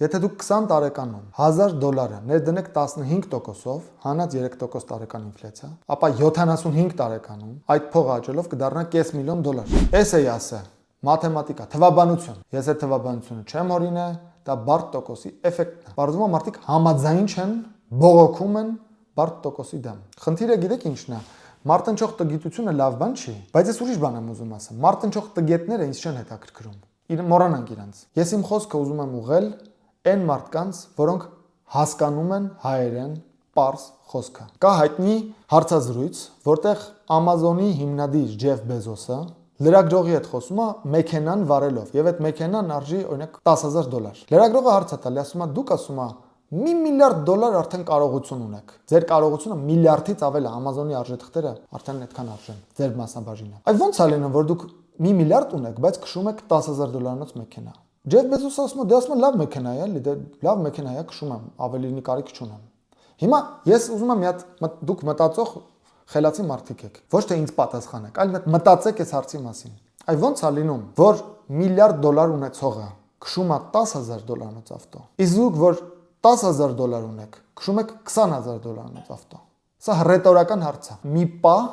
Եթե դուք 20 տարեկանում $1000 ներդնեք 15%-ով, հանած 3% տարեկան ինֆլյացիա, ապա 75 տարեկանում այդ փողը աճելով կդառնա $500,000։ Էս էի ասե, մաթեմատիկա, թվաբանություն։ Ես այդ թվաբանությունը չեմ հորինե, դա բարդ տոկոսի էֆեկտն է։ Պարզվում է մարդիկ համաձայն չեն, բողոքում են բարդ տոկոսի դեմ։ Խնդիրը գիտեք ինչն է։ Մարտնչող տգիտությունը լավ բան չի, բայց ես ուրիշ բան եմ ուզում ասեմ։ Մարտնչող տգետները ինձ չեն հետաքրքրում։ Մոռանանք իրանց։ Ես իմ խոսքը ուզում եմ ուղղել այն մարդկանց, որոնք հասկանում են հայերեն պարզ խոսքը։ Կա հայտնի հարցազրույց, որտեղ Amazon-ի հիմնադիր Ջեֆ Բեզոսը լրագրողի հետ խոսում է մեքենան վարելով, եւ այդ մեքենան արժի օրինակ $10,000։ Լրագրողը հարց է տալի, ասում է՝ դուք ասում է $1 միլիարդ արդեն կարողություն ունեք։ Ձեր կարողությունը միլիարդից ավել է, Amazon-ի արժեթղթերը արդեն այդքան արժեն, ձեր մասնաբաժինը։ Այդ ո՞նց է լինում, որ դուք $1 միլիարդ ունեք, բայց քշում եք $10,000-նոց մեքենա։ Ջեֆ Բեզոսը ասում է՝ դե ասում եմ լավ մեքենա է, էլի, դե լավ մեքենա է, քշում եմ, ավելինի կարիք չունեմ։ Հիմա ես ուզում եմ դուք մտածող խելացի մարդիկ եք։ Ոչ թե ինձ պատասխանեք, այլ մտածեք այս հարցի մասին։ Այ ո՞նց է լինում, որ $1 միլիարդ ունեցողը քշում է $10,000-նոց ավտո։ Իսկ դուք, որ $10,000 ունեք, քշում եք $20,000-նոց ավտո։ Սա ռետորական հարց է։ Մի պահ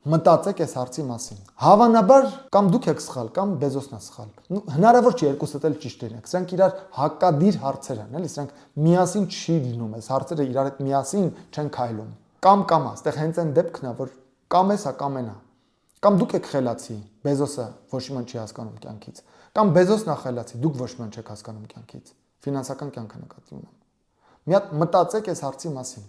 մտածեք այս հարցի մասին։ Հավանաբար կամ դուք եք սխալ, կամ Բեզոսն է սխալ։ Հնարավոր չէ երկուսդ էլ ճիշտ լինեք։ Սրանք իրար հակադիր հարցեր են, էլի, սրանք միասին չի լինում, այս հարցերը իրար հետ միասին չեն քայլում։ Կամ, այստեղ հենց այն դեպքն է, որ կամ էսա, կամ այնա։ Կամ դուք եք խելացի, Բեզոսը ոչ մի բան չի հասկանում կյանքից, կամ Բեզոսն է խելացի, դուք ոչ մի բան չեք հասկանում կյանքից։ Ֆինանսական կյանքը նկատի ունեմ։ Մի հատ մտածեք այս հարցի մասին։